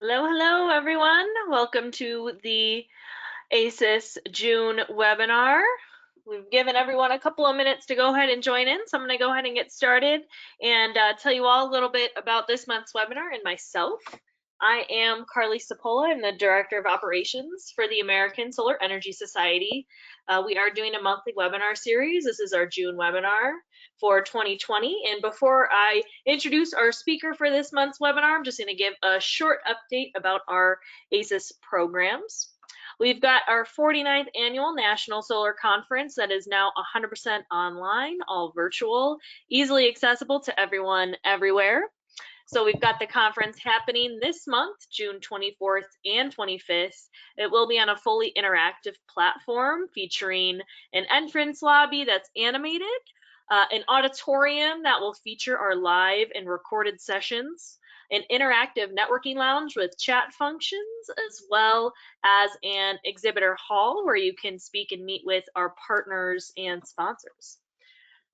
Hello, hello, everyone. Welcome to the ASES June webinar. We've given everyone a couple of minutes to go ahead and join in, so I'm going to go ahead and get started and tell you all a little bit about this month's webinar and myself. I am Carly Sapola. I'm the Director of Operations for the American Solar Energy Society. We are doing a monthly webinar series. This is our June webinar for 2020. And before I introduce our speaker for this month's webinar, I'm just going to give a short update about our ASES programs. We've got our 49th annual National Solar Conference that is now 100% online, all virtual, easily accessible to everyone everywhere. So we've got the conference happening this month, June 24th and 25th. It will be on a fully interactive platform featuring an entrance lobby that's animated, an auditorium that will feature our live and recorded sessions, an interactive networking lounge with chat functions, as well as an exhibitor hall where you can speak and meet with our partners and sponsors.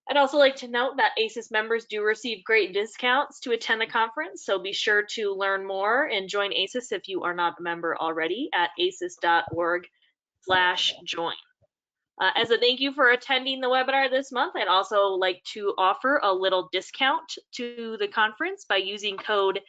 I'd also like to note that ASES members do receive great discounts to attend the conference, so be sure to learn more and join ASES if you are not a member already at ases.org/join. As a thank you for attending the webinar this month, I'd also like to offer a little discount to the conference by using code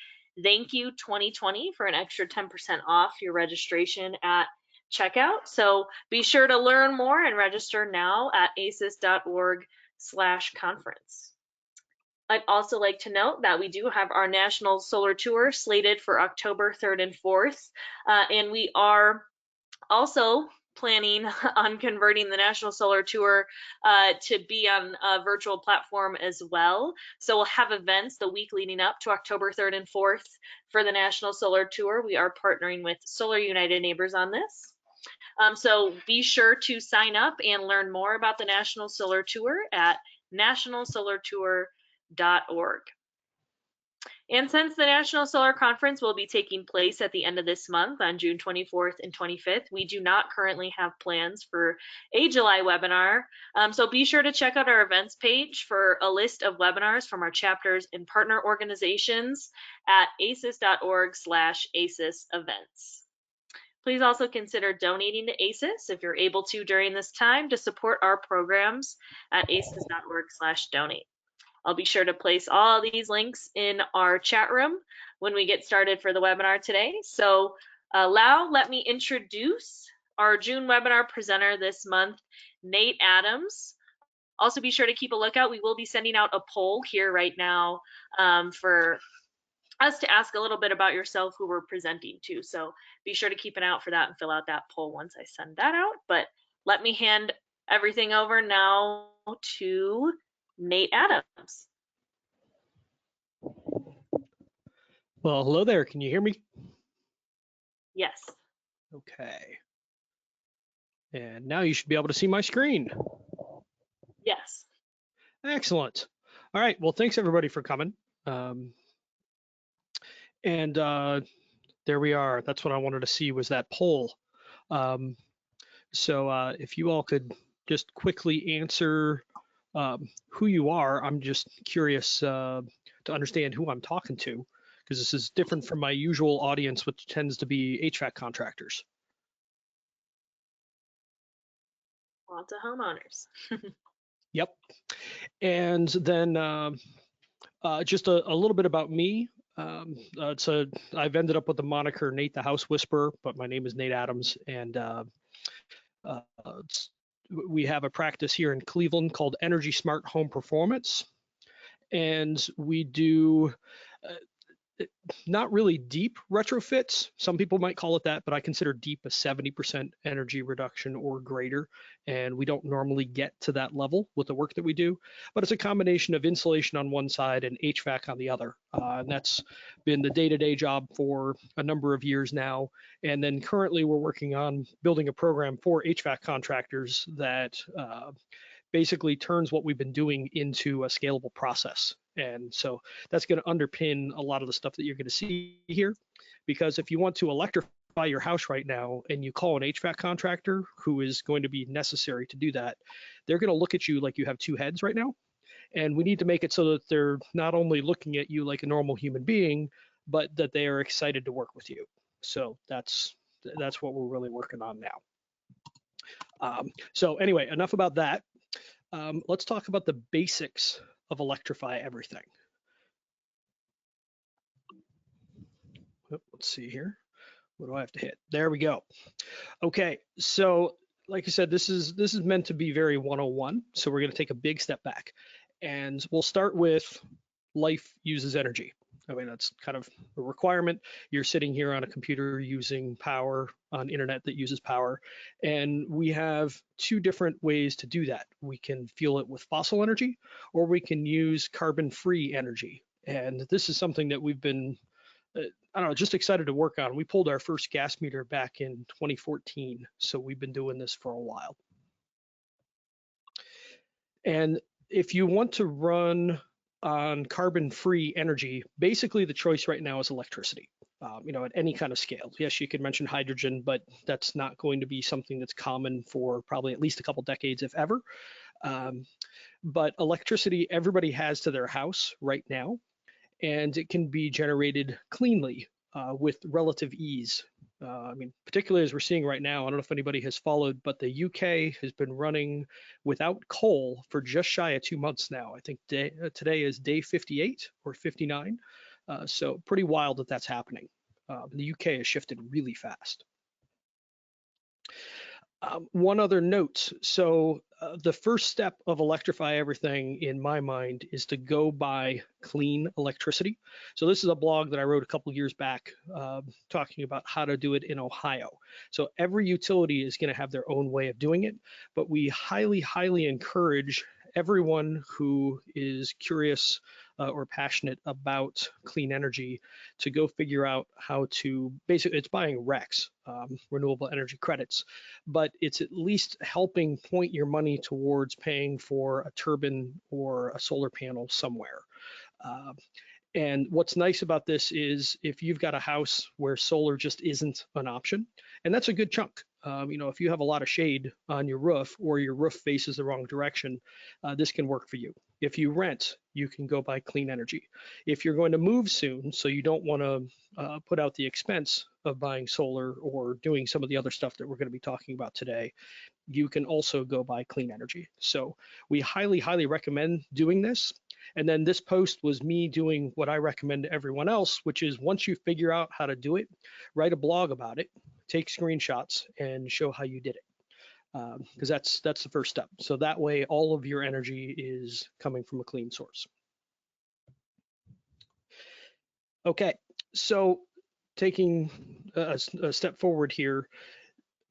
THANKYOU2020 for an extra 10% off your registration at checkout. So be sure to learn more and register now at ases.org/conference. I'd also like to note that we do have our National Solar Tour slated for October 3rd and 4th, and we are also planning on converting the National Solar Tour to be on a virtual platform as well. So we'll have events the week leading up to October 3rd and 4th for the National Solar Tour. We are partnering with Solar United Neighbors on this. So be sure to sign up and learn more about the National Solar Tour at nationalsolartour.org. And since the National Solar Conference will be taking place at the end of this month on June 24th and 25th, we do not currently have plans for a July webinar. So be sure to check out our events page for a list of webinars from our chapters and partner organizations at ases.org/ASES events. Please also consider donating to ASES if you're able to during this time to support our programs at ases.org/donate. I'll be sure to place all these links in our chat room when we get started for the webinar today. So Lau, let me introduce our June webinar presenter this month, Nate Adams. Also be sure to keep a lookout. We will be sending out a poll here right now for us to ask a little bit about yourself, who we're presenting to. So be sure to keep an eye out for that and fill out that poll once I send that out. But let me hand everything over now to Nate Adams. Well, hello there. Can you hear me? Yes. Okay. And now you should be able to see my screen. Yes. Excellent. All right. Well, thanks everybody for coming. There we are. That's what I wanted to see, was that poll. So if you all could just quickly answer who you are. I'm just curious to understand who I'm talking to, because this is different from my usual audience, which tends to be HVAC contractors. Lots of homeowners. Yep. And then just a little bit about me. I've ended up with the moniker Nate the House Whisperer, but my name is Nate Adams, and we have a practice here in Cleveland called Energy Smart Home Performance, and we do not really deep retrofits. Some people might call it that, but I consider deep a 70% energy reduction or greater, and we don't normally get to that level with the work that we do, but it's a combination of insulation on one side and HVAC on the other, and that's been the day-to-day job for a number of years now. And then currently we're working on building a program for HVAC contractors that basically turns what we've been doing into a scalable process. And so that's going to underpin a lot of the stuff that you're going to see here, because if you want to electrify your house right now and you call an HVAC contractor who is going to be necessary to do that, they're going to look at you like you have two heads right now. And we need to make it so that they're not only looking at you like a normal human being, but that they are excited to work with you. So that's what we're really working on now. So anyway, enough about that. Let's talk about the basics of Electrify Everything. Let's see here. What do I have to hit? There we go. Okay, so like I said, this is meant to be very 101. So we're going to take a big step back, and we'll start with life uses energy. I mean, that's kind of a requirement. You're sitting here on a computer using power, on internet that uses power, and we have two different ways to do that. We can fuel it with fossil energy, or we can use carbon-free energy. And this is something that we've been, I don't know, just excited to work on. We pulled our first gas meter back in 2014, so we've been doing this for a while. And if you want to run on carbon-free energy, basically the choice right now is electricity, at any kind of scale. Yes, you could mention hydrogen, but that's not going to be something that's common for probably at least a couple decades, if ever. But electricity, everybody has to their house right now, and it can be generated cleanly with relative ease. I mean, particularly as we're seeing right now, I don't know if anybody has followed, but the UK has been running without coal for just shy of 2 months now. I think today is day 58 or 59. So pretty wild that that's happening. The UK has shifted really fast. One other note, so the first step of Electrify Everything in my mind is to go buy clean electricity. So this is a blog that I wrote a couple years back talking about how to do it in Ohio. So every utility is going to have their own way of doing it, but we highly, highly encourage everyone who is curious or passionate about clean energy to go figure out how to, basically it's buying RECs, renewable energy credits, but it's at least helping point your money towards paying for a turbine or a solar panel somewhere. And what's nice about this is if you've got a house where solar just isn't an option, and that's a good chunk. If you have a lot of shade on your roof or your roof faces the wrong direction, this can work for you. If you rent, you can go buy clean energy. If you're going to move soon, so you don't want to put out the expense of buying solar or doing some of the other stuff that we're going to be talking about today, you can also go buy clean energy. So we highly, highly recommend doing this. And then this post was me doing what I recommend to everyone else, which is once you figure out how to do it, write a blog about it, take screenshots and show how you did it. Because that's the first step. So that way all of your energy is coming from a clean source. Okay, so taking a step forward here,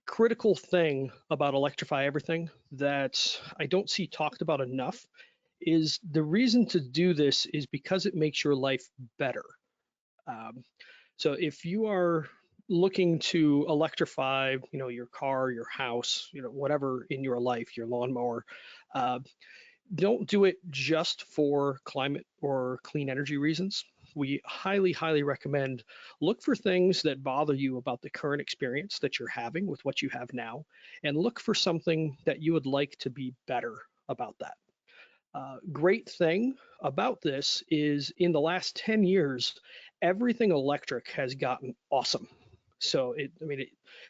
critical thing about Electrify Everything that I don't see talked about enough is the reason to do this is because it makes your life better. So if you are looking to electrify, your car, your house, whatever in your life, your lawnmower, don't do it just for climate or clean energy reasons. We highly, highly recommend look for things that bother you about the current experience that you're having with what you have now, and look for something that you would like to be better about that. Great thing about this is in the last 10 years, everything electric has gotten awesome. So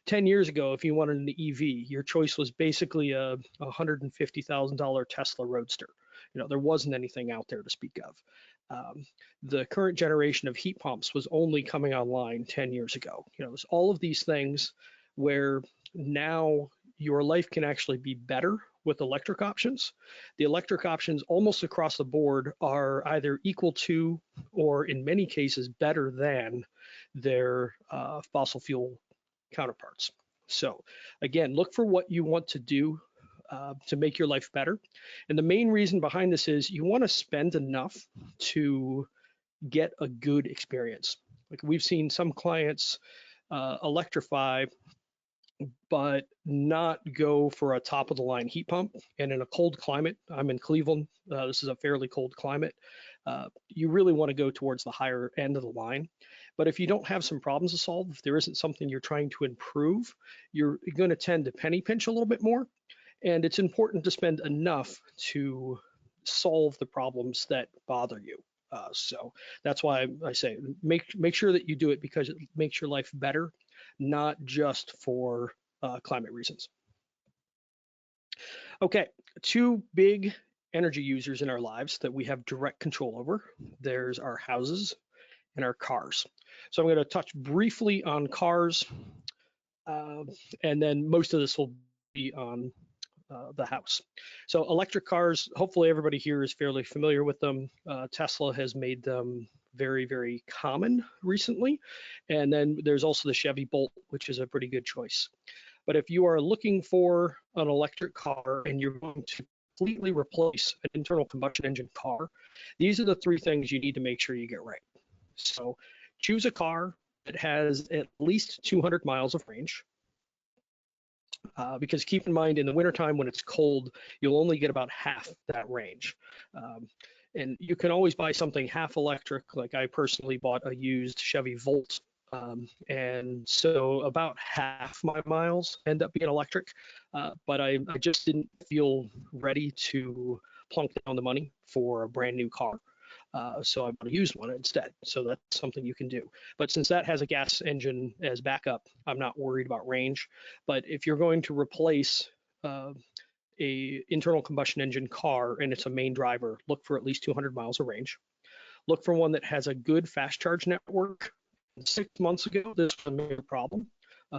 10 years ago, if you wanted an EV, your choice was basically a $150,000 Tesla Roadster. There wasn't anything out there to speak of. The current generation of heat pumps was only coming online 10 years ago. There's all of these things where now your life can actually be better with electric options. The electric options almost across the board are either equal to, or in many cases better than, their fossil fuel counterparts. So again, look for what you want to do to make your life better. And the main reason behind this is you want to spend enough to get a good experience. Like we've seen some clients electrify but not go for a top of the line heat pump. And in a cold climate, I'm in Cleveland, this is a fairly cold climate, you really want to go towards the higher end of the line. But if you don't have some problems to solve, if there isn't something you're trying to improve, you're going to tend to penny pinch a little bit more. And it's important to spend enough to solve the problems that bother you. So that's why I say make sure that you do it because it makes your life better, not just for climate reasons. Okay, two big energy users in our lives that we have direct control over. There's our houses and our cars. So I'm going to touch briefly on cars, and then most of this will be on the house. So electric cars, hopefully everybody here is fairly familiar with them. Tesla has made them very, very common recently. And then there's also the Chevy Bolt, which is a pretty good choice. But if you are looking for an electric car and you're going to completely replace an internal combustion engine car, these are the three things you need to make sure you get right. So choose a car that has at least 200 miles of range. Because keep in mind, in the wintertime when it's cold, you'll only get about half that range. And you can always buy something half electric, like I personally bought a used Chevy Volt. And so about half my miles end up being electric, but I just didn't feel ready to plunk down the money for a brand new car. So I bought a used one instead. So that's something you can do. But since that has a gas engine as backup, I'm not worried about range. But if you're going to replace a internal combustion engine car and it's a main driver, look for at least 200 miles of range. Look for one that has a good fast charge network. 6 months ago, this was a major problem.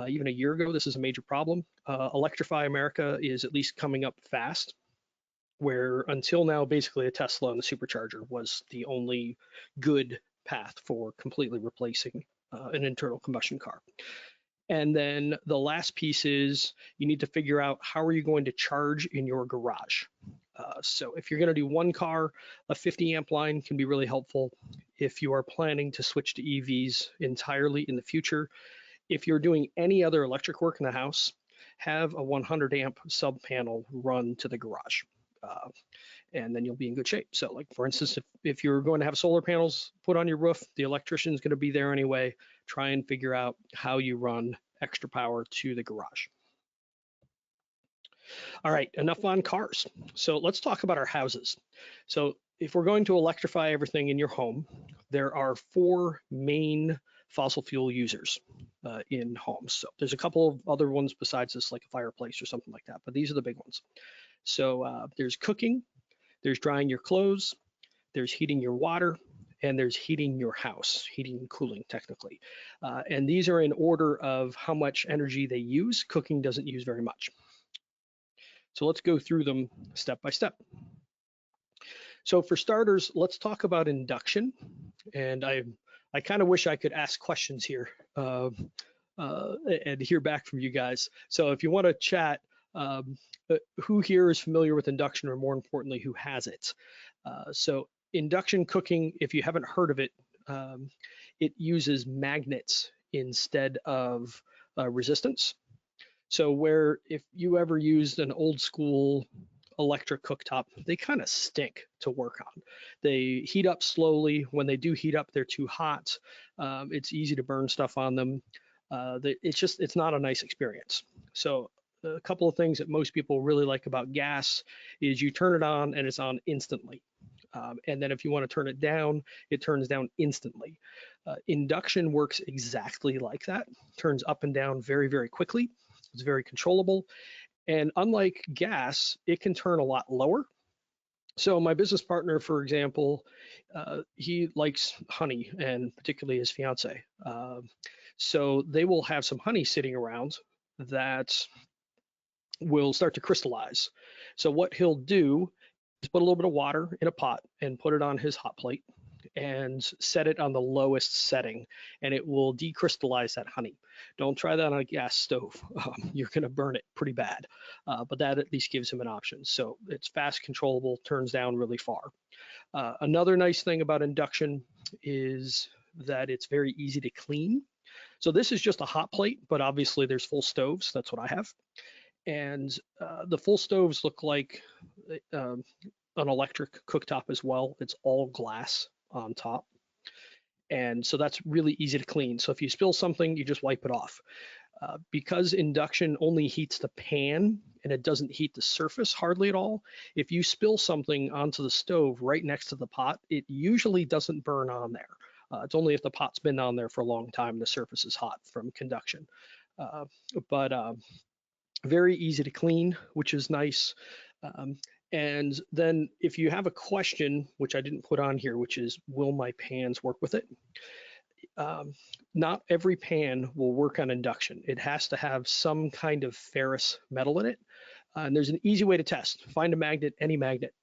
Even a year ago, this is a major problem. Electrify America is at least coming up fast, where until now, basically a Tesla and the supercharger was the only good path for completely replacing an internal combustion car. And then the last piece is you need to figure out how are you going to charge in your garage. So if you're going to do one car, a 50 amp line can be really helpful. If you are planning to switch to EVs entirely in the future, if you're doing any other electric work in the house, have a 100 amp sub panel run to the garage. And then you'll be in good shape. So like, for instance, if you're going to have solar panels put on your roof, the electrician is going to be there anyway. Try and figure out how you run extra power to the garage. All right, enough on cars. So let's talk about our houses. So if we're going to electrify everything in your home, there are 4 main fossil fuel users in homes. So there's a couple of other ones besides this, like a fireplace or something like that, but these are the big ones. So there's cooking, there's drying your clothes, there's heating your water, and there's heating your house, heating and cooling technically. And these are in order of how much energy they use. Cooking doesn't use very much. So let's go through them step by step. So for starters, let's talk about induction. And I kind of wish I could ask questions here and hear back from you guys. So if you want to chat, who here is familiar with induction, or more importantly, who has it? So induction cooking, if you haven't heard of it, it uses magnets instead of resistance. So where if you ever used an old school electric cooktop, they kind of stink to work on. They heat up slowly. When they do heat up, they're too hot. It's easy to burn stuff on them. It's not a nice experience. So a couple of things that most people really like about gas is you turn it on and it's on instantly. And then if you want to turn it down, it turns down instantly. Induction works exactly like that. Turns up and down very, very quickly. It's very controllable. And unlike gas, it can turn a lot lower. So my business partner, for example, he likes honey, and particularly his fiance. So they will have some honey sitting around that will start to crystallize. So what he'll do is put a little bit of water in a pot and put it on his hot plate and set it on the lowest setting, and it will decrystallize that honey. Don't try that on a gas stove. You're going to burn it pretty bad, but that at least gives him an option. So it's fast, controllable, turns down really far. Another nice thing about induction is that it's very easy to clean. So this is just a hot plate, but obviously there's full stoves. That's what I have. And the full stoves look like an electric cooktop as well. It's all glass on top. And so that's really easy to clean. So if you spill something, you just wipe it off. Because induction only heats the pan and it doesn't heat the surface hardly at all, if you spill something onto the stove right next to the pot, it usually doesn't burn on there. It's only if the pot's been on there for a long time and the surface is hot from conduction. But very easy to clean, which is nice. And then if you have a question, which I didn't put on here, which is, will my pans work with it? Not every pan will work on induction. It has to have some kind of ferrous metal in it. And there's an easy way to test. Find a magnet, any magnet,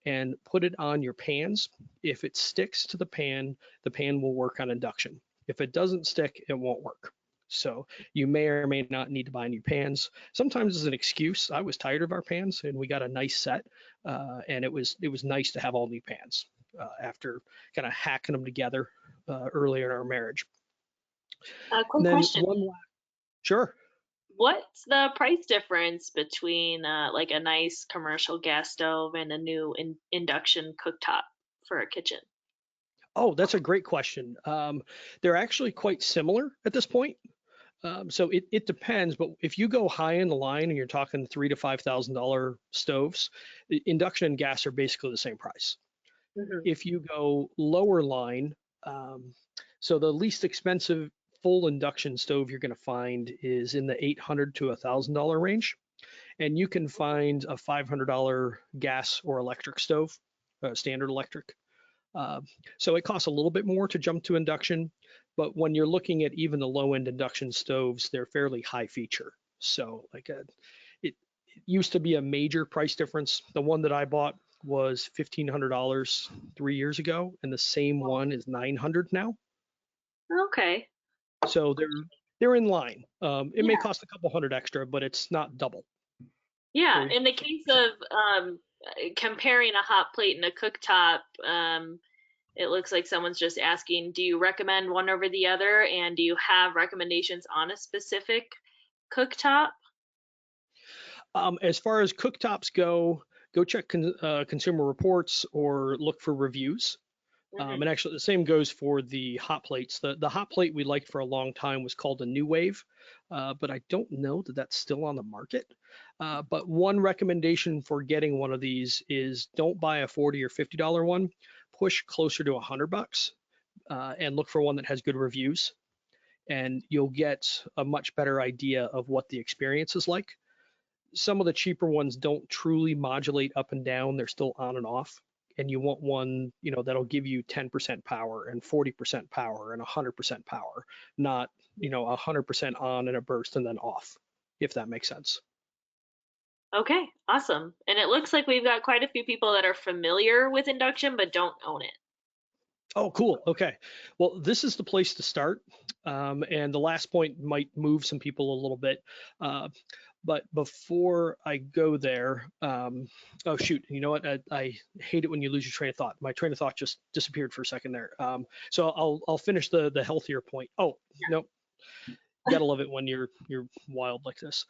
and put it on your pans. If it sticks to the pan will work on induction. If it doesn't stick, it won't work. So you may or may not need to buy new pans. Sometimes as an excuse, I was tired of our pans and we got a nice set, and it was nice to have all new pans after kind of hacking them together earlier in our marriage. Quick question. Sure. What's the price difference between like a nice commercial gas stove and a new induction cooktop for a kitchen? Oh, that's a great question. They're actually quite similar at this point. So it depends, but if you go high in the line and you're talking $3,000 to $5,000 stoves, induction and gas are basically the same price. Mm-hmm. If you go lower line, so the least expensive full induction stove you're going to find is in the $800 to $1,000 range, and you can find a $500 gas or electric stove, standard electric. So it costs a little bit more to jump to induction, but when you're looking at even the low-end induction stoves, they're fairly high feature. So like it used to be a major price difference. The one that I bought was $1,500 3 years ago, and the same one is $900 now. Okay. So they're in line. It may cost a couple hundred extra, but it's not double. Yeah, in the case of comparing a hot plate and a cooktop, it looks like someone's just asking, do you recommend one over the other? And do you have recommendations on a specific cooktop? As far as cooktops go check consumer reports or look for reviews. Mm-hmm. And actually the same goes for the hot plates. The hot plate we liked for a long time was called a New Wave, but I don't know that that's still on the market. But one recommendation for getting one of these is don't buy a $40 or $50 one. Push closer to $100 and look for one that has good reviews, and you'll get a much better idea of what the experience is like. Some of the cheaper ones don't truly modulate up and down. They're still on and off. And you want one, that'll give you 10% power and 40% power and 100% power, not, 100% on in a burst and then off, if that makes sense. Okay, awesome. And it looks like we've got quite a few people that are familiar with induction but don't own it. Oh, cool. Okay. Well, this is the place to start. And the last point might move some people a little bit. But before I go there, oh shoot, you know what? I hate it when you lose your train of thought. My train of thought just disappeared for a second there. So I'll finish the healthier point. Oh, no, gotta love it when you're wild like this.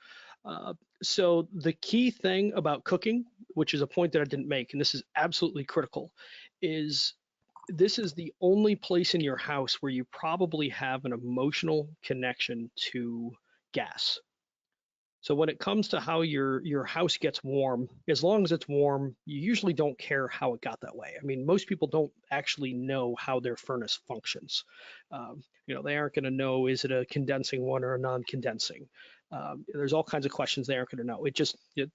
So the key thing about cooking, which is a point that I didn't make, and this is absolutely critical, is this is the only place in your house where you probably have an emotional connection to gas. So when it comes to how your house gets warm, as long as it's warm, you usually don't care how it got that way. I mean, most people don't actually know how their furnace functions. They aren't going to know, is it a condensing one or a non-condensing? There's all kinds of questions they aren't going to know.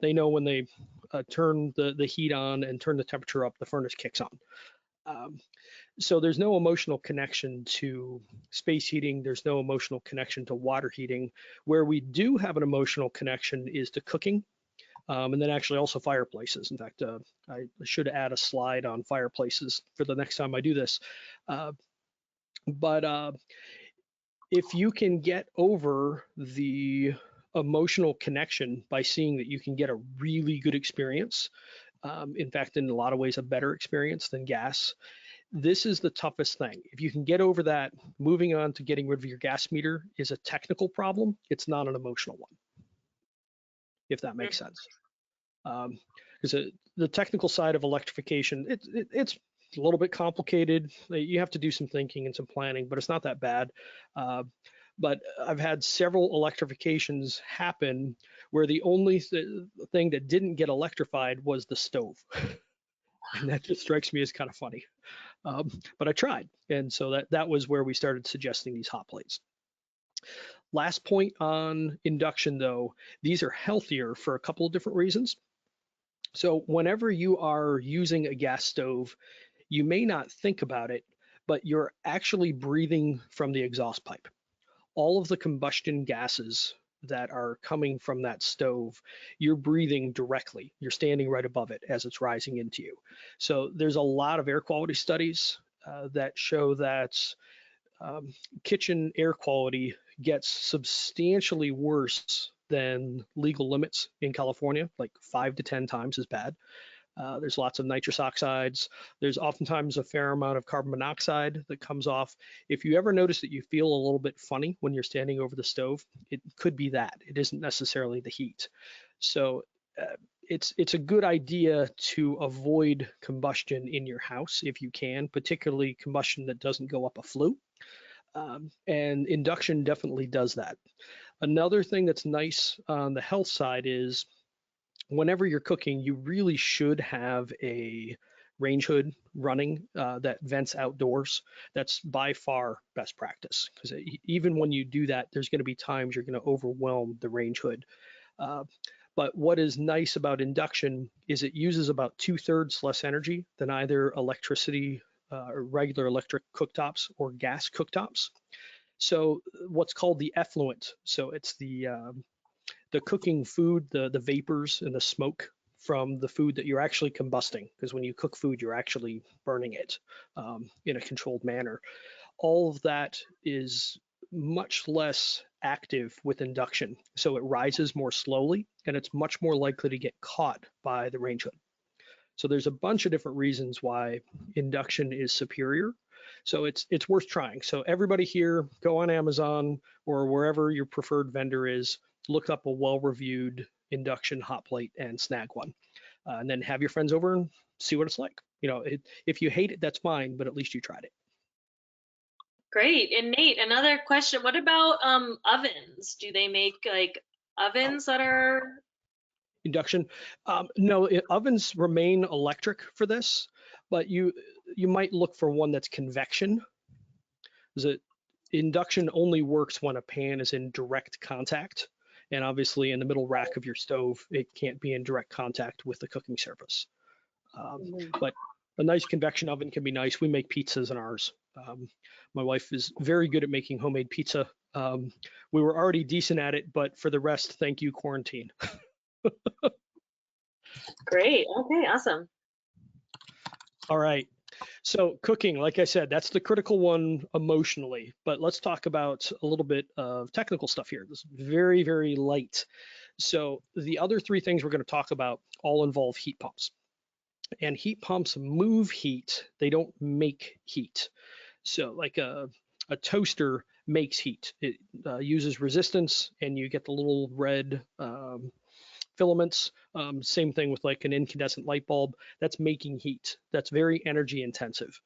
They know when they turn the heat on and turn the temperature up, the furnace kicks on. So there's no emotional connection to space heating. There's no emotional connection to water heating. Where we do have an emotional connection is to cooking, and then actually also fireplaces. In fact, I should add a slide on fireplaces for the next time I do this. But if you can get over the emotional connection by seeing that you can get a really good experience, in fact, in a lot of ways, a better experience than gas, this is the toughest thing. If you can get over that, moving on to getting rid of your gas meter is a technical problem. It's not an emotional one, if that makes sense. Because the technical side of electrification, it's a little bit complicated. You have to do some thinking and some planning, but it's not that bad. But I've had several electrifications happen where the only thing that didn't get electrified was the stove. And that just strikes me as kind of funny. But I tried. And so that was where we started suggesting these hot plates. Last point on induction, though, these are healthier for a couple of different reasons. So whenever you are using a gas stove, you may not think about it, but you're actually breathing from the exhaust pipe. All of the combustion gases that are coming from that stove, you're breathing directly. You're standing right above it as it's rising into you. So there's a lot of air quality studies that show that kitchen air quality gets substantially worse than legal limits in California, like 5 to 10 times as bad. There's lots of nitrous oxides. There's oftentimes a fair amount of carbon monoxide that comes off. If you ever notice that you feel a little bit funny when you're standing over the stove, it could be that. It isn't necessarily the heat. So it's a good idea to avoid combustion in your house if you can, particularly combustion that doesn't go up a flue. And induction definitely does that. Another thing that's nice on the health side is whenever you're cooking, you really should have a range hood running that vents outdoors. That's by far best practice, because even when you do that, there's going to be times you're going to overwhelm the range hood. But what is nice about induction is it uses about 2/3 less energy than either electricity or regular electric cooktops or gas cooktops. So what's called the effluent, so it's the cooking food, the vapors and the smoke from the food that you're actually combusting, because when you cook food, you're actually burning it in a controlled manner. All of that is much less active with induction. So it rises more slowly and it's much more likely to get caught by the range hood. So there's a bunch of different reasons why induction is superior. So it's worth trying. So everybody here, go on Amazon or wherever your preferred vendor is, look up a well-reviewed induction hot plate and snag one. And then have your friends over and see what it's like. If you hate it, that's fine, but at least you tried it. Great. And Nate, another question. What about ovens? Do they make like ovens that are induction? No, ovens remain electric for this, but you might look for one that's convection. Induction only works when a pan is in direct contact, and obviously in the middle rack of your stove, it can't be in direct contact with the cooking surface. But a nice convection oven can be nice. We make pizzas in ours. My wife is very good at making homemade pizza. We were already decent at it, but for the rest, thank you, quarantine. Great. Okay, awesome. All right. So cooking, like I said, that's the critical one emotionally, but let's talk about a little bit of technical stuff here. This is very, very light. So the other three things we're going to talk about all involve heat pumps. And heat pumps move heat, they don't make heat. So like a toaster makes heat. It uses resistance and you get the little red filaments. Same thing with like an incandescent light bulb. That's making heat. That's very energy intensive.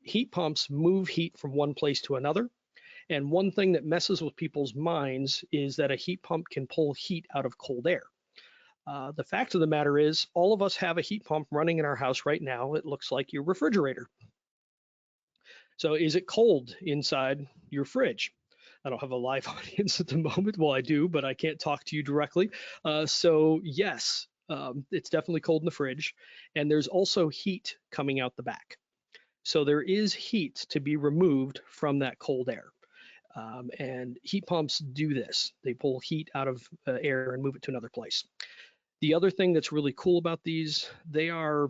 Heat pumps move heat from one place to another. And one thing that messes with people's minds is that a heat pump can pull heat out of cold air. The fact of the matter is, all of us have a heat pump running in our house right now. It looks like your refrigerator. So is it cold inside your fridge? I don't have a live audience at the moment. Well, I do, but I can't talk to you directly. So yes, it's definitely cold in the fridge. And there's also heat coming out the back. So there is heat to be removed from that cold air. And heat pumps do this. They pull heat out of air and move it to another place. The other thing that's really cool about these, they are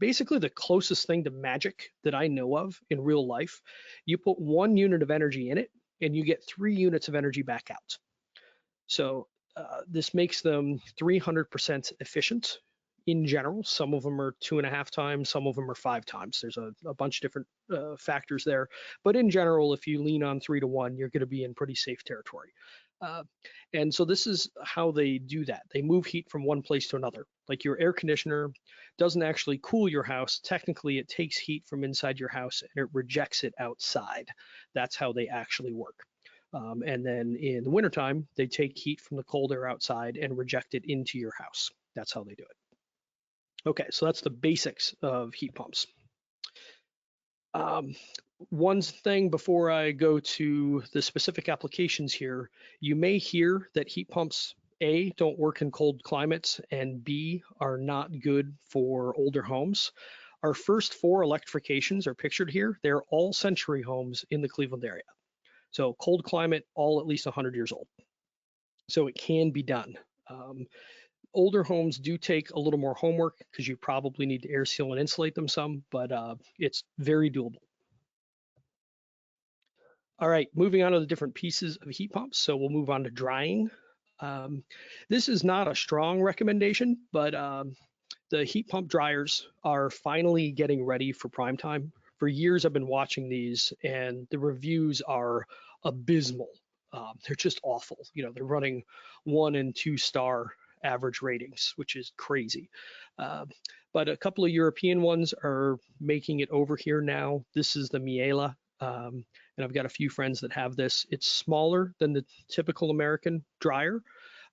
basically the closest thing to magic that I know of in real life. You put 1 unit of energy in it and you get 3 units of energy back out. So this makes them 300% efficient in general. Some of them are 2.5 times, some of them are 5 times. There's a bunch of different factors there. But in general, if you lean on 3 to 1, you're going to be in pretty safe territory. And so this is how they do that. They move heat from one place to another. Like your air conditioner doesn't actually cool your house. Technically, it takes heat from inside your house and it rejects it outside. That's how they actually work. And then in the wintertime, they take heat from the cold air outside and reject it into your house. That's how they do it. Okay, so that's the basics of heat pumps. One thing before I go to the specific applications here, you may hear that heat pumps, A, don't work in cold climates, and B, are not good for older homes. Our first 4 electrifications are pictured here. They're all century homes in the Cleveland area. So cold climate, all at least 100 years old. So it can be done. Older homes do take a little more homework because you probably need to air seal and insulate them some, but it's very doable. All right, moving on to the different pieces of heat pumps. So we'll move on to drying. This is not a strong recommendation, but the heat pump dryers are finally getting ready for prime time. For years, I've been watching these, and the reviews are abysmal. They're just awful. You know, they're running 1 and 2 star average ratings, which is crazy. But a couple of European ones are making it over here now. This is the Miele, and I've got a few friends that have this. It's smaller than the typical American dryer.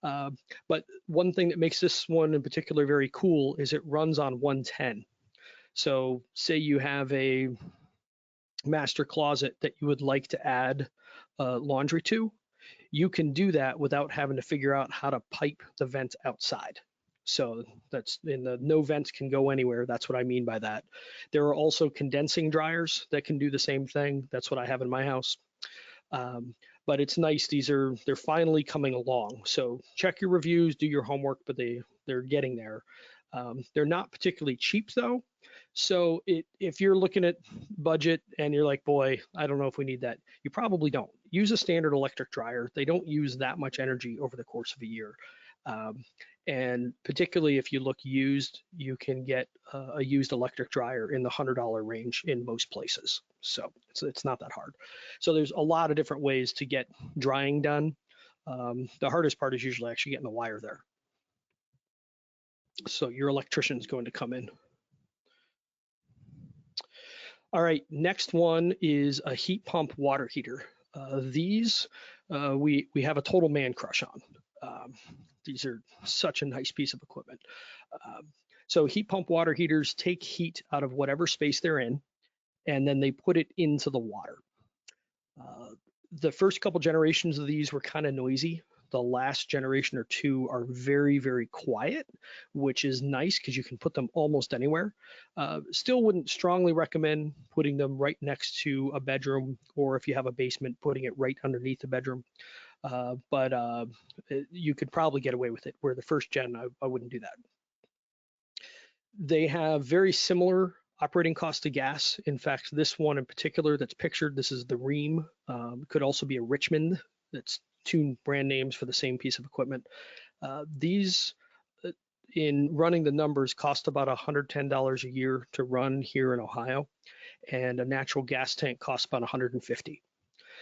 But one thing that makes this one in particular very cool is it runs on 110. So say you have a master closet that you would like to add laundry to, you can do that without having to figure out how to pipe the vent outside. So that's in the no vents can go anywhere. That's what I mean by that. There are also condensing dryers that can do the same thing. That's what I have in my house. But it's nice. They're finally coming along. So check your reviews, do your homework, but they're getting there. They're not particularly cheap though. So if you're looking at budget and you're like, boy, I don't know if we need that, you probably don't. Use a standard electric dryer. They don't use that much energy over the course of a year. And particularly if you look used, you can get a used electric dryer in the $100 range in most places. So it's not that hard. So there's a lot of different ways to get drying done. The hardest part is usually actually getting the wire there. So your electrician is going to come in. All right, next one is a heat pump water heater. These we have a total man crush on. These are such a nice piece of equipment. So heat pump water heaters take heat out of whatever space they're in, and then they put it into the water. The first couple generations of these were kind of noisy. The last generation or 2 are very, very quiet, which is nice because you can put them almost anywhere. Still wouldn't strongly recommend putting them right next to a bedroom, or if you have a basement, putting it right underneath the bedroom. But you could probably get away with it, where the first gen, I wouldn't do that. They have very similar operating cost to gas. In fact, this one in particular that's pictured, this is the Ream, could also be a Richmond. That's 2 brand names for the same piece of equipment. These, in running the numbers, cost about $110 a year to run here in Ohio, and a natural gas tank costs about $150.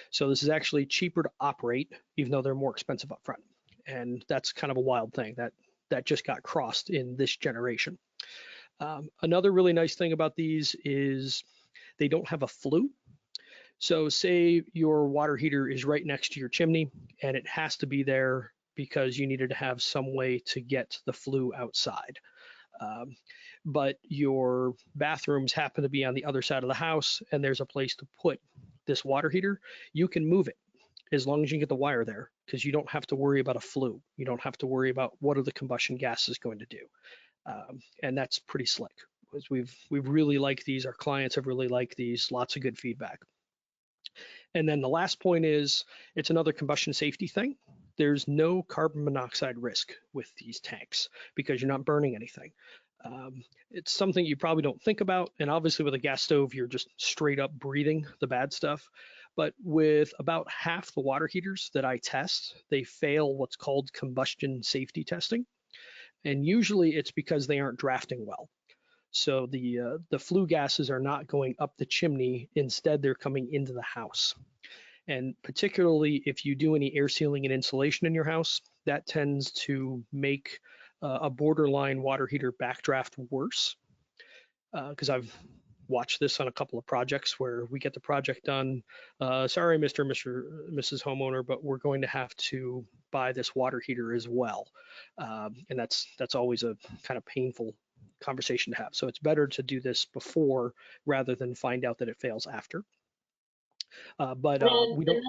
So this is actually cheaper to operate, even though they're more expensive up front. And that's kind of a wild thing that just got crossed in this generation. Another really nice thing about these is they don't have a flue. So say your water heater is right next to your chimney and it has to be there because you needed to have some way to get the flue outside. But your bathrooms happen to be on the other side of the house and there's a place to put this water heater, you can move it as long as you get the wire there, because you don't have to worry about a flue. You don't have to worry about what are the combustion gases going to do. And that's pretty slick. We've really liked these. Our clients have really liked these. Lots of good feedback. And then the last point is it's another combustion safety thing. There's no carbon monoxide risk with these tanks because you're not burning anything. It's something you probably don't think about. And obviously with a gas stove, you're just straight up breathing the bad stuff. But with about half the water heaters that I test, they fail what's called combustion safety testing. And usually it's because they aren't drafting well. So the flue gases are not going up the chimney. Instead, they're coming into the house. And particularly if you do any air sealing and insulation in your house, that tends to make a borderline water heater backdraft worse. Because I've watch this on a couple of projects where we get the project done. Sorry, Mrs. Homeowner, but we're going to have to buy this water heater as well. And that's always a kind of painful conversation to have. So it's better to do this before rather than find out that it fails after. But we don't.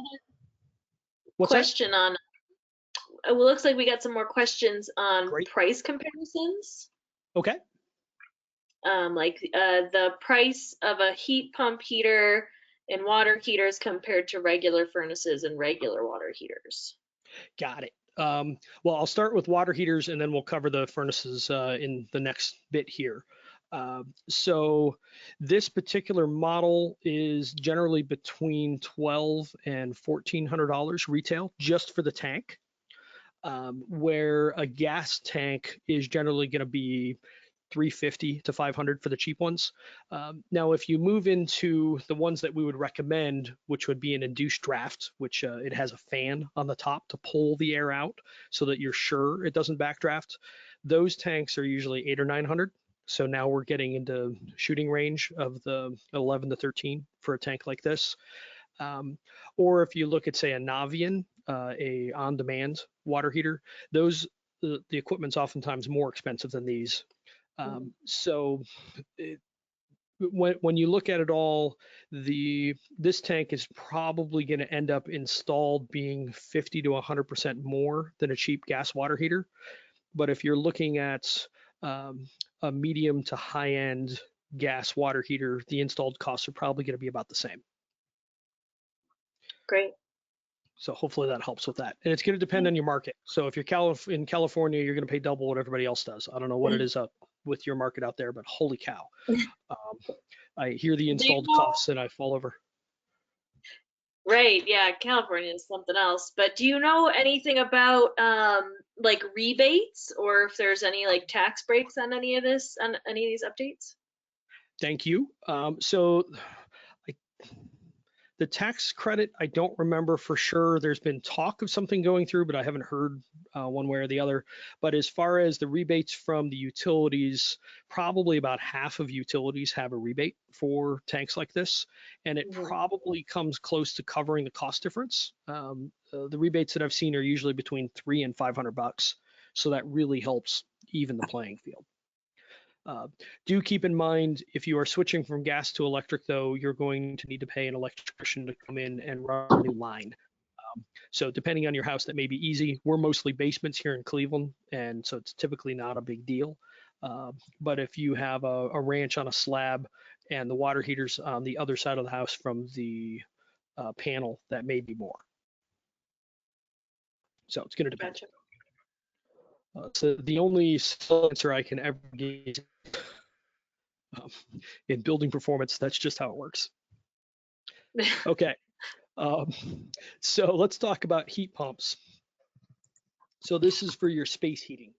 What's question that? On it looks like we got some more questions on Great. Price comparisons. Okay. Like the price of a heat pump heater and water heaters compared to regular furnaces and regular water heaters. Got it. Well, I'll start with water heaters and then we'll cover the furnaces in the next bit here. So this particular model is generally between $1,200 and $1,400 retail just for the tank, where a gas tank is generally going to be $350 to $500 for the cheap ones. Now, if you move into the ones that we would recommend, which would be an induced draft, which it has a fan on the top to pull the air out so that you're sure it doesn't backdraft, those tanks are usually $800 or $900. So now we're getting into shooting range of the 11 to 13 for a tank like this. Or if you look at, say, a Navian, a on-demand water heater, the equipment's oftentimes more expensive than these. So when you look at it all, this tank is probably going to end up installed being 50 to 100% more than a cheap gas water heater. But if you're looking at a medium to high-end gas water heater, the installed costs are probably going to be about the same. Great. So hopefully that helps with that. And it's going to depend on your market. So if you're in California, you're going to pay double what everybody else does. I don't know what it is up with your market out there, but holy cow. I hear the installed costs and I fall over. Right, yeah, California is something else. But do you know anything about like rebates or if there's any like tax breaks on any of this, on any of these updates? Thank you. The tax credit, I don't remember for sure. There's been talk of something going through, but I haven't heard one way or the other. But as far as the rebates from the utilities, probably about half of utilities have a rebate for tanks like this, and it probably comes close to covering the cost difference. The rebates that I've seen are usually between $300 and $500, so that really helps even the playing field. Do keep in mind, if you are switching from gas to electric, though, you're going to need to pay an electrician to come in and run a new line. So depending on your house, that may be easy. We're mostly basements here in Cleveland, and so it's typically not a big deal. But if you have a ranch on a slab and the water heater's on the other side of the house from the panel, that may be more. So it's going to depend. Gotcha. So the only answer I can ever give in building performance, that's just how it works. Okay, so let's talk about heat pumps. So this is for your space heating,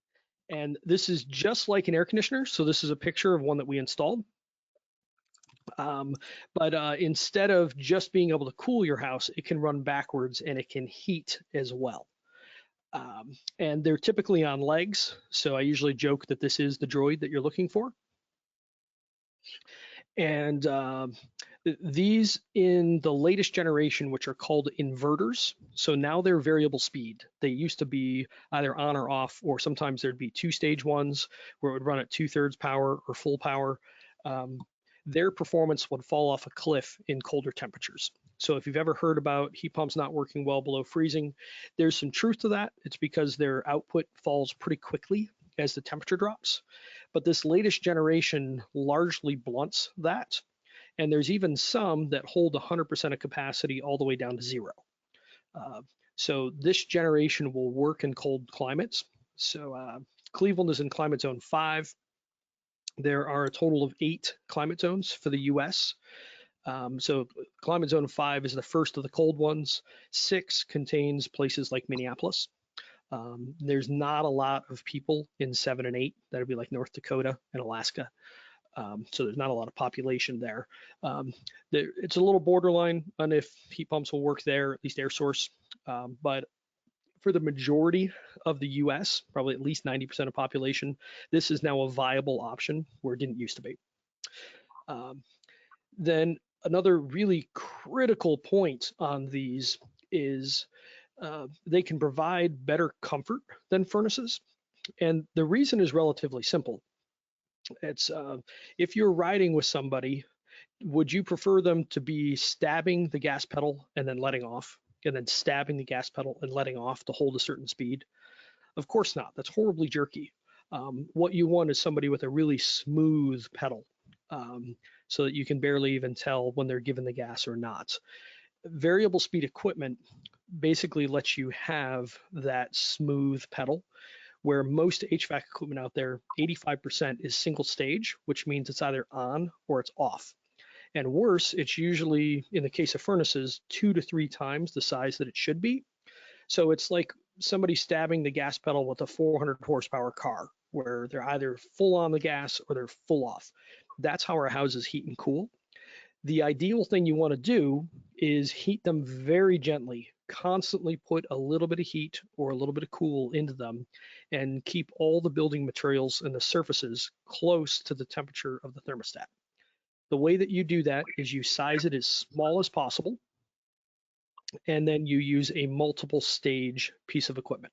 and this is just like an air conditioner. So this is a picture of one that we installed. But instead of just being able to cool your house, it can run backwards and it can heat as well. And they're typically on legs. So I usually joke that this is the droid that you're looking for. And these in the latest generation, which are called inverters. So now they're variable speed. They used to be either on or off, or sometimes there'd be two-stage ones where it would run at 2/3 power or full power. Their performance would fall off a cliff in colder temperatures. So if you've ever heard about heat pumps not working well below freezing, there's some truth to that. It's because their output falls pretty quickly as the temperature drops. But this latest generation largely blunts that. And there's even some that hold 100% of capacity all the way down to 0. So this generation will work in cold climates. So Cleveland is in climate zone 5. There are a total of 8 climate zones for the US. So climate zone 5 is the first of the cold ones. 6 contains places like Minneapolis. There's not a lot of people in 7 and 8. That would be like North Dakota and Alaska. So there's not a lot of population there. It's a little borderline on if heat pumps will work there, at least air source. But for the majority of the US, probably at least 90% of population, this is now a viable option where it didn't used to be. Then another really critical point on these is they can provide better comfort than furnaces. And the reason is relatively simple. It's if you're riding with somebody, would you prefer them to be stabbing the gas pedal and then letting off, and then stabbing the gas pedal and letting off to hold a certain speed? Of course not. That's horribly jerky. What you want is somebody with a really smooth pedal, so that you can barely even tell when they're given the gas or not. Variable speed equipment basically lets you have that smooth pedal, where most HVAC equipment out there, 85% is single stage, which means it's either on or it's off. And worse, it's usually, in the case of furnaces, 2 to 3 times the size that it should be. So it's like somebody stabbing the gas pedal with a 400 horsepower car, where they're either full on the gas or they're full off. That's how our houses heat and cool. The ideal thing you want to do is heat them very gently, constantly put a little bit of heat or a little bit of cool into them, and keep all the building materials and the surfaces close to the temperature of the thermostat. The way that you do that is you size it as small as possible, and then you use a multiple stage piece of equipment,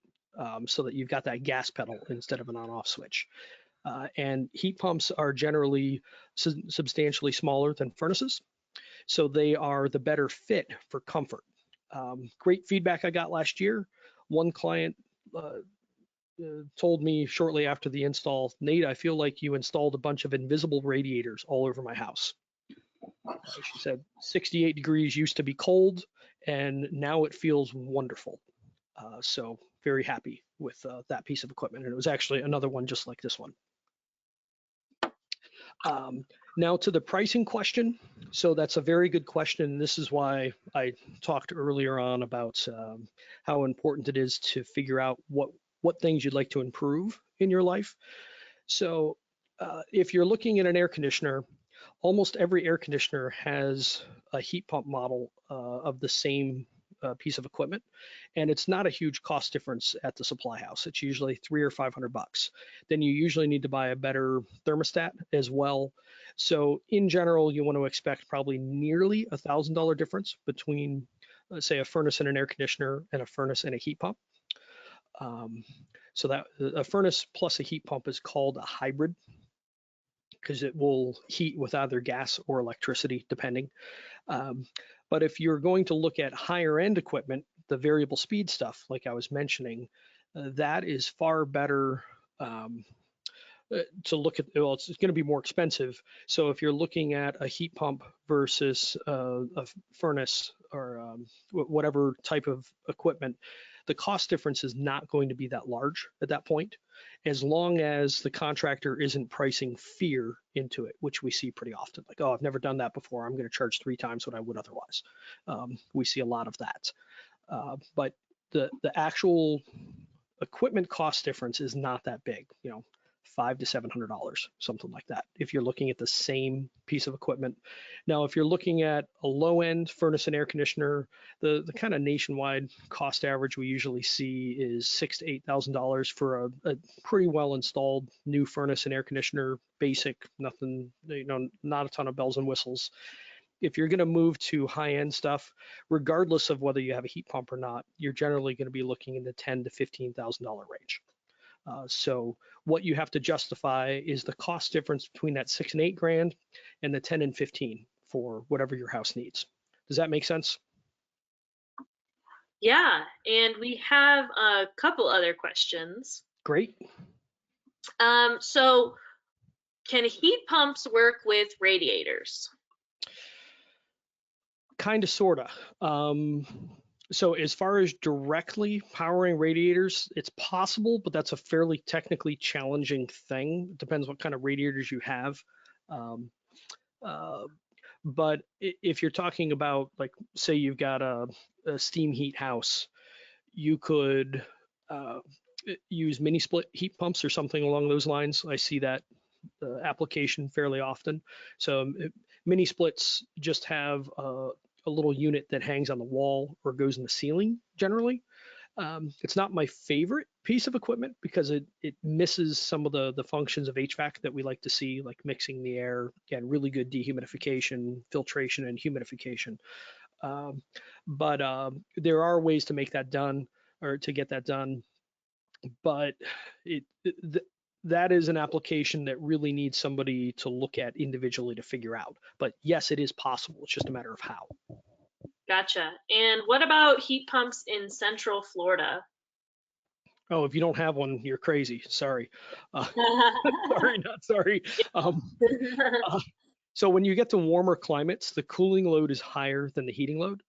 so that you've got that gas pedal instead of an on-off switch. And heat pumps are generally substantially smaller than furnaces, so they are the better fit for comfort. Great feedback I got last year. One client told me shortly after the install, "Nate, I feel like you installed a bunch of invisible radiators all over my house." She said 68 degrees used to be cold, and now it feels wonderful. So very happy with that piece of equipment. And it was actually another one just like this one. Now to the pricing question. So that's a very good question. This is why I talked earlier on about how important it is to figure out what things you'd like to improve in your life. So if you're looking at an air conditioner, almost every air conditioner has a heat pump model of the same piece of equipment, and it's not a huge cost difference at the supply house. It's usually $300 or $500. Then you usually need to buy a better thermostat as well. So in general, you want to expect probably nearly $1,000 difference between, say, a furnace and an air conditioner and a furnace and a heat pump. So that a furnace plus a heat pump is called a hybrid, because it will heat with either gas or electricity, depending. But if you're going to look at higher end equipment, the variable speed stuff, like I was mentioning, that is far better to look at. Well, it's going to be more expensive. So if you're looking at a heat pump versus a furnace or whatever type of equipment, the cost difference is not going to be that large at that point, as long as the contractor isn't pricing fear into it, which we see pretty often. Like, oh, I've never done that before, I'm going to charge 3 times what I would otherwise. We see a lot of that. But the actual equipment cost difference is not that big, $500 to $700, something like that, if you're looking at the same piece of equipment. Now, if you're looking at a low-end furnace and air conditioner, the kind of nationwide cost average we usually see is $6,000 to $8,000 for a pretty well-installed new furnace and air conditioner, basic, nothing, not a ton of bells and whistles. If you're going to move to high-end stuff, regardless of whether you have a heat pump or not, you're generally going to be looking in the $10,000 to $15,000 range. So what you have to justify is the cost difference between that $6,000 and $8,000 and the 10 and 15 for whatever your house needs. Does that make sense? Yeah, and we have a couple other questions. Great. So can heat pumps work with radiators? Kind of, sort of. So as far as directly powering radiators, it's possible, but that's a fairly technically challenging thing. It depends what kind of radiators you have. But if you're talking about, like, say you've got a steam heat house, you could use mini split heat pumps or something along those lines. I see that application fairly often. So mini splits just have a little unit that hangs on the wall or goes in the ceiling generally. It's not my favorite piece of equipment because it misses some of the functions of HVAC that we like to see, like mixing the air, again, really good dehumidification, filtration, and humidification. But there are ways to make that done or to get that done. But that is an application that really needs somebody to look at individually to figure out. But yes, it is possible. It's just a matter of how. Gotcha. And what about heat pumps in Central Florida? Oh, if you don't have one, you're crazy. Sorry. Sorry, not sorry. So when you get to warmer climates, the cooling load is higher than the heating load.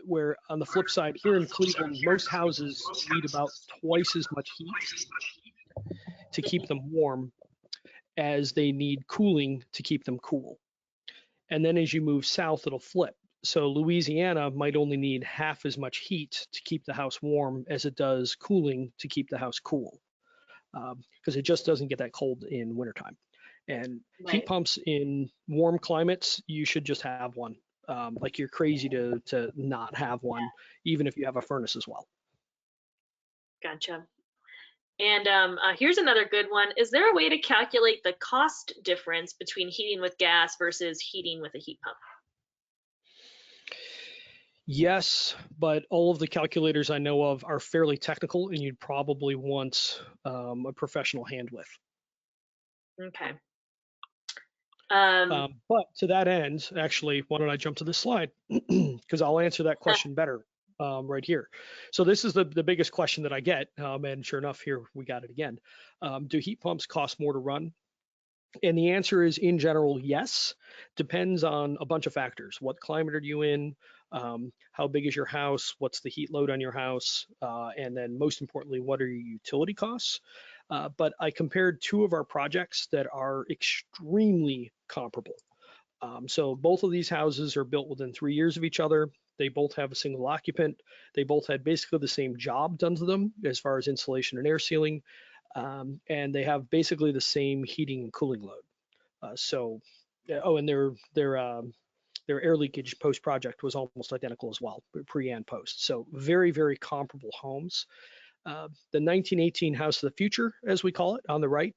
Where on the flip side, here in Cleveland, most houses need about twice as much heat to keep them warm as they need cooling to keep them cool. And then as you move south, it'll flip. So Louisiana might only need half as much heat to keep the house warm as it does cooling to keep the house cool, because it just doesn't get that cold in wintertime. And heat pumps in warm climates, you should just have one. Like you're crazy to not have one, even if you have a furnace as well. Gotcha. And here's another good one. Is there a way to calculate the cost difference between heating with gas versus heating with a heat pump? Yes, but all of the calculators I know of are fairly technical, and you'd probably want a professional hand with. Okay. But to that end, actually, why don't I jump to this slide? Because I'll answer that question better right here. So this is the biggest question that I get, and sure enough, here we got it again. Do heat pumps cost more to run? And the answer is, in general, yes. Depends on a bunch of factors. What climate are you in? How big is your house? What's the heat load on your house? And then most importantly, what are your utility costs? But I compared two of our projects that are extremely comparable. So both of these houses are built within 3 years of each other. They both have a single occupant. They both had basically the same job done to them as far as insulation and air sealing. And they have basically the same heating and cooling load. And their air leakage post-project was almost identical as well, pre and post. So very, very comparable homes. The 1918 house of the future, as we call it, on the right,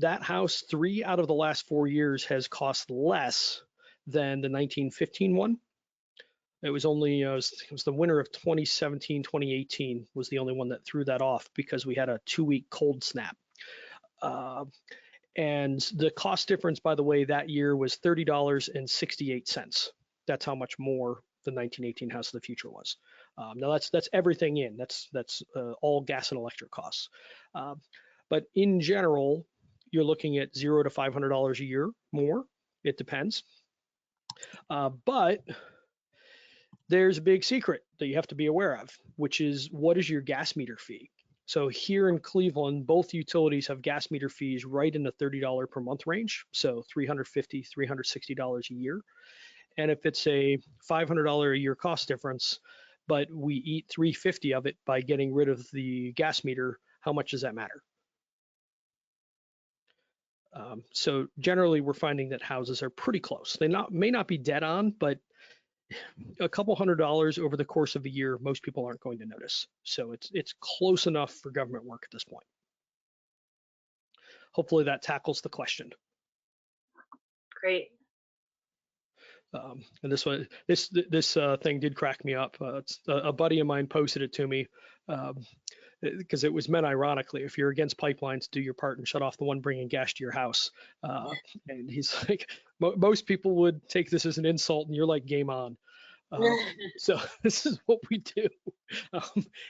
that house 3 out of the last 4 years has cost less than the 1915 one. It was only, it was the winter of 2017, 2018 was the only one that threw that off because we had a 2-week cold snap. And the cost difference, by the way, that year was $30.68. That's how much more the 1918 House of the Future was. Now that's everything in. That's all gas and electric costs. But in general, you're looking at $0 to $500 a year more. It depends. But there's a big secret that you have to be aware of, which is, what is your gas meter fee? So here in Cleveland, both utilities have gas meter fees right in the $30 per month range, so $350, $360 a year. And if it's a $500 a year cost difference, but we eat $350 of it by getting rid of the gas meter, how much does that matter? So generally, we're finding that houses are pretty close. They may not be dead on, but a couple $100 over the course of a year, most people aren't going to notice. So it's close enough for government work at this point. Hopefully that tackles the question. Great. And this thing did crack me up. A buddy of mine posted it to me because it was meant ironically. If you're against pipelines, do your part and shut off the one bringing gas to your house. And he's like, most people would take this as an insult, and you're like, game on. So this is what we do.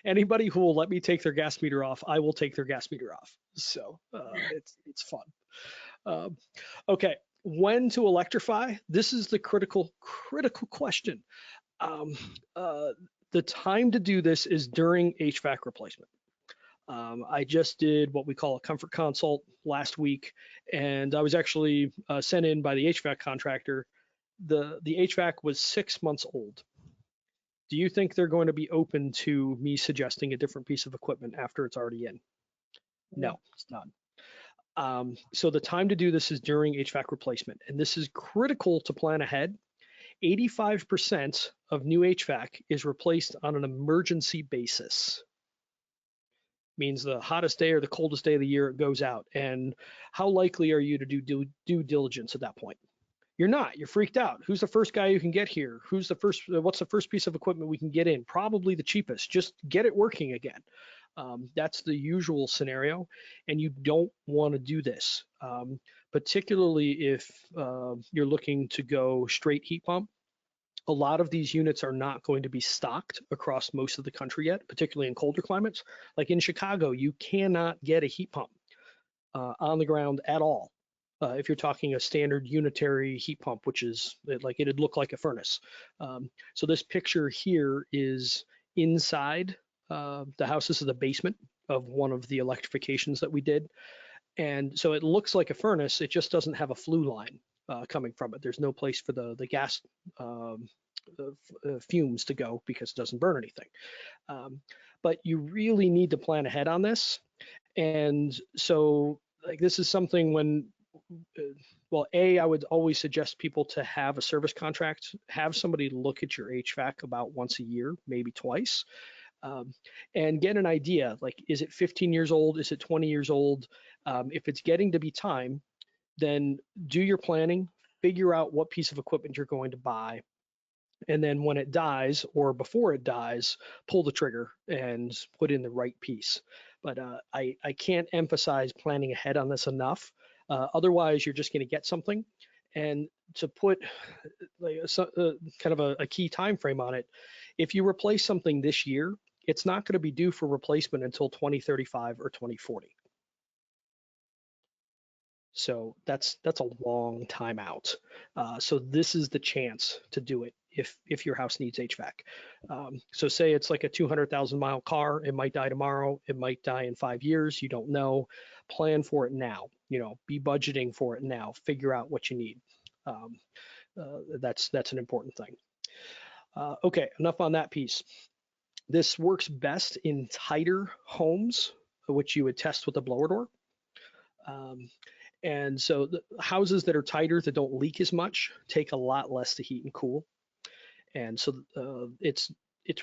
Anybody who will let me take their gas meter off, I will take their gas meter off. So it's fun. Okay, when to electrify? This is the critical question. The time to do this is during HVAC replacement. I just did what we call a comfort consult last week, and I was actually sent in by the HVAC contractor. The HVAC was 6 months old. Do you think they're going to be open to me suggesting a different piece of equipment after it's already in? No, it's not. So the time to do this is during HVAC replacement, and this is critical to plan ahead. 85% of new HVAC is replaced on an emergency basis. means the hottest day or the coldest day of the year it goes out. And how likely are you to do due diligence at that point? You're not. You're freaked out. Who's the first guy you can get here? Who's the first? What's the first piece of equipment we can get in? Probably the cheapest. Just get it working again. That's the usual scenario, and you don't want to do this, particularly if you're looking to go straight heat pump. A lot of these units are not going to be stocked across most of the country yet, particularly in colder climates. Like in Chicago, you cannot get a heat pump on the ground at all. If you're talking a standard unitary heat pump, which is like it'd look like a furnace. So this picture here is inside the house. This is the basement of one of the electrifications that we did. And so it looks like a furnace, it just doesn't have a flue line coming from it. There's no place for the gas fumes to go because it doesn't burn anything. But you really need to plan ahead on this. And so like this is something when, well, I would always suggest people to have a service contract, have somebody look at your HVAC about once a year, maybe twice, and get an idea, like, is it 15 years old? Is it 20 years old? If it's getting to be time, then do your planning, figure out what piece of equipment you're going to buy, and then when it dies or before it dies, pull the trigger and put in the right piece. But I can't emphasize planning ahead on this enough. Otherwise, you're just going to get something. And to put like kind of a key time frame on it, if you replace something this year, it's not going to be due for replacement until 2035 or 2040. So that's a long time out. So this is the chance to do it if your house needs HVAC. So say it's like a 200,000 mile car, it might die tomorrow, it might die in 5 years, you don't know. Plan for it now, be budgeting for it now, figure out what you need. That's an important thing. Okay, enough on that piece. This works best in tighter homes, which you would test with a blower door. And so the houses that are tighter, that don't leak as much, take a lot less to heat and cool. And so it's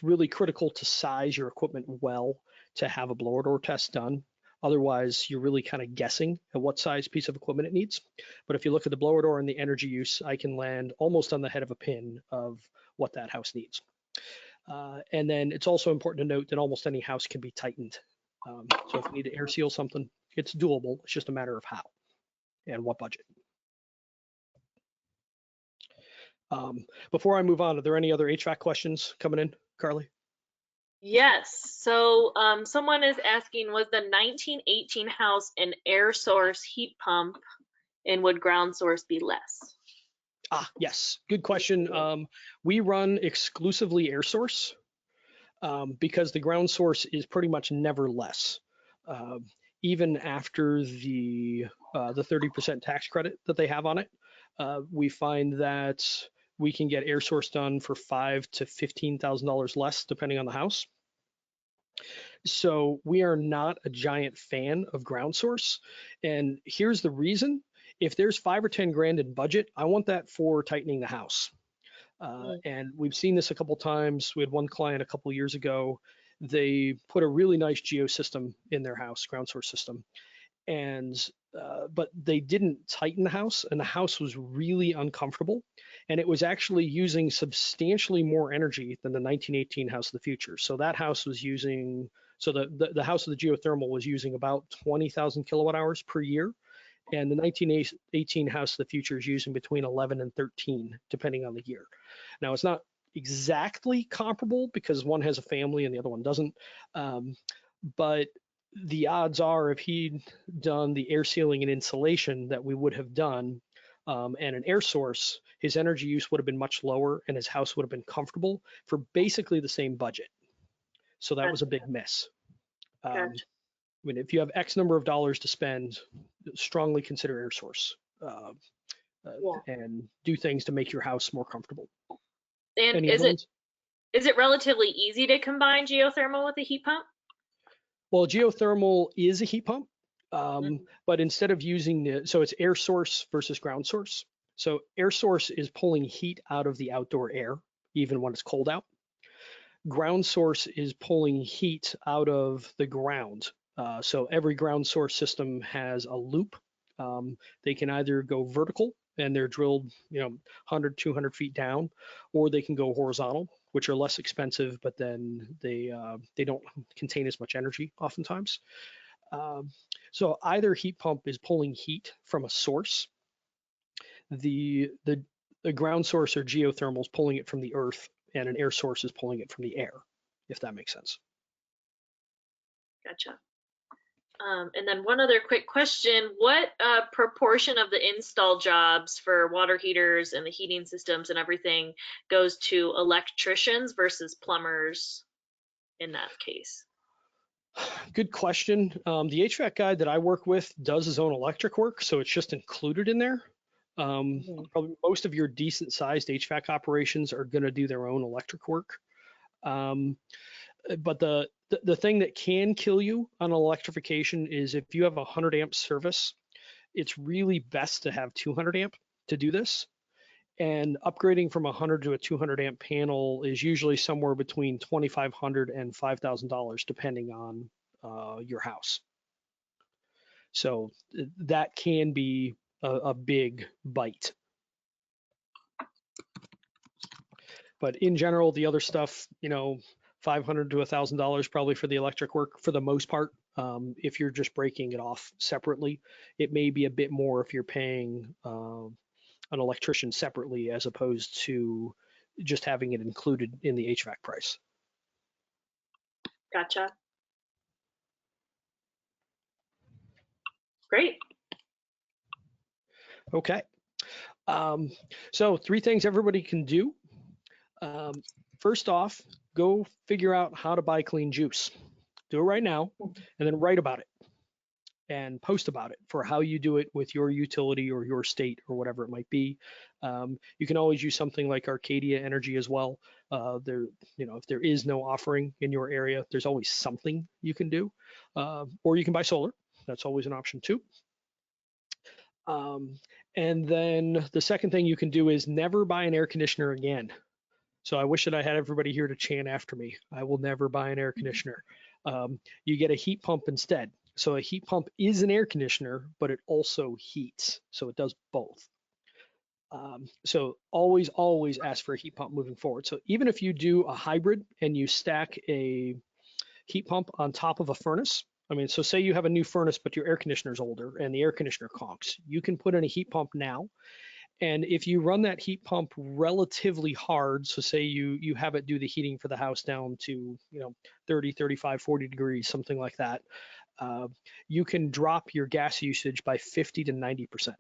really critical to size your equipment well to have a blower door test done. Otherwise, you're really kind of guessing at what size piece of equipment it needs. But if you look at the blower door and the energy use, I can land almost on the head of a pin of what that house needs. And then it's also important to note that almost any house can be tightened. So if you need to air seal something, it's doable. It's just a matter of how and what budget. Before I move on, are there any other HVAC questions coming in, Carly? Yes. So someone is asking, was the 1918 house an air source heat pump, and would ground source be less? Yes, good question. We run exclusively air source because the ground source is pretty much never less. Even after the 30% tax credit that they have on it, we find that we can get air source done for $5,000 to $15,000 less, depending on the house. So we are not a giant fan of ground source. And here's the reason. If there's 5 or 10 grand in budget, I want that for tightening the house. And we've seen this a couple times. We had one client a couple years ago. They put a really nice geo system in their house, ground source system, and but they didn't tighten the house, and the house was really uncomfortable, and it was actually using substantially more energy than the 1918 house of the future. So that house was using, so the house of the geothermal was using about 20,000 kilowatt hours per year, and the 1918 house of the future is using between 11 and 13, depending on the year. Now, it's not exactly comparable because one has a family and the other one doesn't, but the odds are if he'd done the air sealing and insulation that we would have done and an air source, his energy use would have been much lower and his house would have been comfortable for basically the same budget. So that was a big miss. I mean, if you have X number of dollars to spend, strongly consider air source and do things to make your house more comfortable. And is it relatively easy to combine geothermal with a heat pump? Well, geothermal is a heat pump, but instead of using so it's air source versus ground source. So air source is pulling heat out of the outdoor air, even when it's cold out. Ground source is pulling heat out of the ground So every ground source system has a loop. They can either go vertical and they're drilled, 100, 200 feet down, or they can go horizontal, which are less expensive, but then they don't contain as much energy oftentimes. So either heat pump is pulling heat from a source. The ground source or geothermal is pulling it from the earth, and an air source is pulling it from the air, if that makes sense. Gotcha. And then one other quick question, what proportion of the install jobs for water heaters and the heating systems and everything goes to electricians versus plumbers in that case? Good question. The HVAC guy that I work with does his own electric work, so it's just included in there. Probably most of your decent sized HVAC operations are going to do their own electric work. But the thing that can kill you on electrification is if you have a 100 amp service, it's really best to have 200 amp to do this. And upgrading from a 100 to a 200 amp panel is usually somewhere between $2,500 and $5,000, depending on your house. So that can be a big bite. But in general, the other stuff, $500 to $1,000 probably for the electric work for the most part. If you're just breaking it off separately, it may be a bit more if you're paying an electrician separately as opposed to just having it included in the HVAC price. Gotcha. Great. Okay. So 3 things everybody can do. First off, go figure out how to buy clean juice. Do it right now, and then write about it and post about it for how you do it with your utility or your state or whatever it might be. You can always use something like Arcadia Energy as well. If there is no offering in your area, there's always something you can do, or you can buy solar. That's always an option too. And then the second thing you can do is never buy an air conditioner again. So I wish that I had everybody here to chant after me. I will never buy an air conditioner. You get a heat pump instead. So a heat pump is an air conditioner, but it also heats. So it does both. So always ask for a heat pump moving forward. So even if you do a hybrid and you stack a heat pump on top of a furnace, so say you have a new furnace, but your air conditioner is older and the air conditioner conks, you can put in a heat pump now. And if you run that heat pump relatively hard, so say you have it do the heating for the house down to 30, 35, 40 degrees, something like that, you can drop your gas usage by 50 to 90%.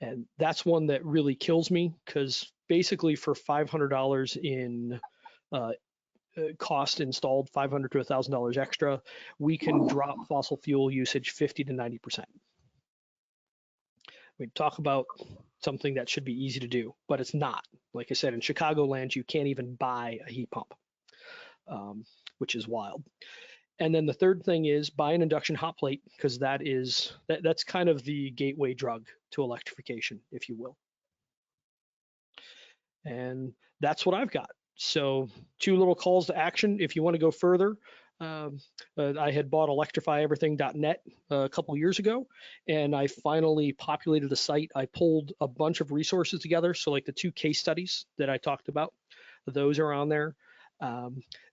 And that's one that really kills me, because basically for $500 in cost installed, $500 to $1,000 extra, we can drop fossil fuel usage 50 to 90%. We talk about something that should be easy to do, but it's not. Like I said, in Chicagoland, you can't even buy a heat pump, which is wild. And then the third thing is buy an induction hot plate, because that's kind of the gateway drug to electrification, if you will. And that's what I've got. So 2 little calls to action if you want to go further. I had bought electrifyeverything.net a couple years ago, and I finally populated the site. I pulled a bunch of resources together. So like the 2 case studies that I talked about, those are on there.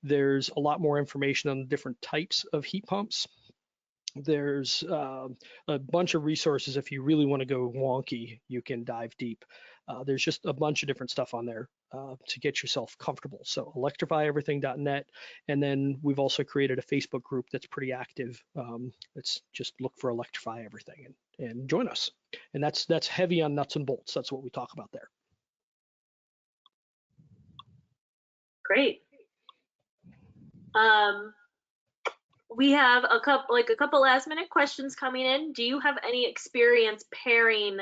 There's a lot more information on the different types of heat pumps. There's a bunch of resources. If you really want to go wonky, you can dive deep. There's just a bunch of different stuff on there to get yourself comfortable. So electrifyeverything.net. And then we've also created a Facebook group that's pretty active. It's just look for Electrify Everything and join us. And that's heavy on nuts and bolts. That's what we talk about there. Great. We have a couple last minute questions coming in. Do you have any experience pairing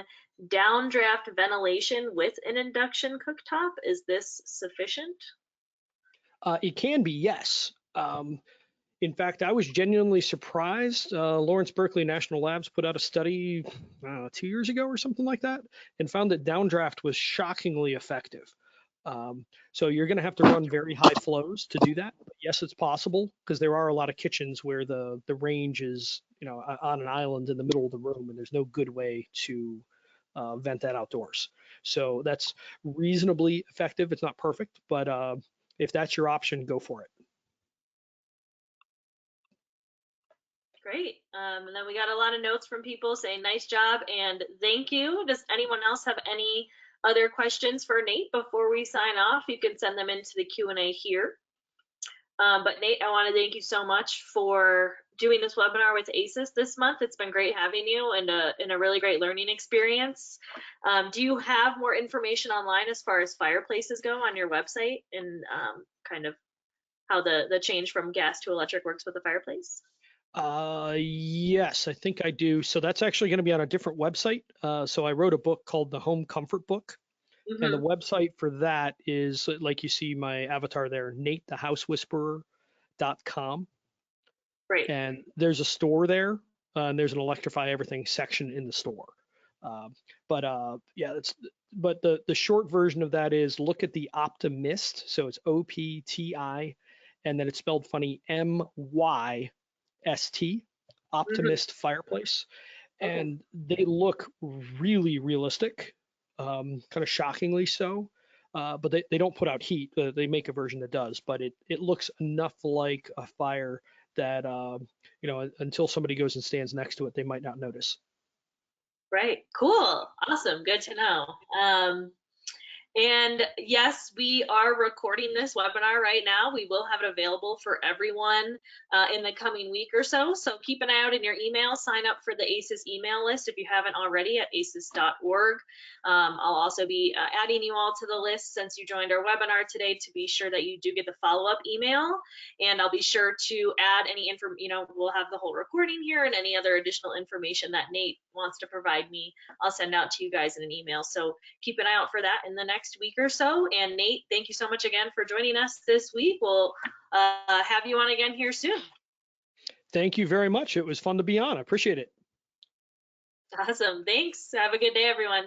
downdraft ventilation with an induction cooktop? Is this sufficient? It can be, yes. In fact, I was genuinely surprised. Lawrence Berkeley National Labs put out a study 2 years ago or something like that, and found that downdraft was shockingly effective. So you're going to have to run very high flows to do that. But yes, it's possible because there are a lot of kitchens where the range is, on an island in the middle of the room, and there's no good way to vent that outdoors. So that's reasonably effective. It's not perfect, but if that's your option, go for it. Great. And then we got a lot of notes from people saying nice job and thank you. Does anyone else have any other questions for Nate before we sign off? You can send them into the Q&A here. But Nate, I want to thank you so much for doing this webinar with ASES this month. It's been great having you and a really great learning experience. Do you have more information online as far as fireplaces go on your website and kind of how the change from gas to electric works with the fireplace? Yes, I think I do. So that's actually going to be on a different website. So I wrote a book called the Home Comfort Book. And the website for that is, like you see my avatar there, NateTheHouseWhisperer.com. Great. And there's a store there, and there's an Electrify Everything section in the store. Yeah, but the short version of that is look at the Optimist. So it's OPTI, and then it's spelled funny, MYST, Optimist fireplace. Okay. And they look really realistic, kind of shockingly so. But they don't put out heat. They make a version that does, but it looks enough like a fire that until somebody goes and stands next to it, they might not notice. Right. Cool. Awesome. Good to know. And yes, we are recording this webinar right now. We will have it available for everyone in the coming week or so. So keep an eye out in your email. Sign up for the ASES email list if you haven't already at ases.org. I'll also be adding you all to the list since you joined our webinar today to be sure that you do get the follow-up email. And I'll be sure to add any we'll have the whole recording here and any other additional information that Nate wants to provide me. I'll send out to you guys in an email. So keep an eye out for that in the next week or so. And Nate, thank you so much again for joining us this week. We'll have you on again here soon. Thank you very much. It was fun to be on. I appreciate it. Awesome. Thanks. Have a good day, everyone.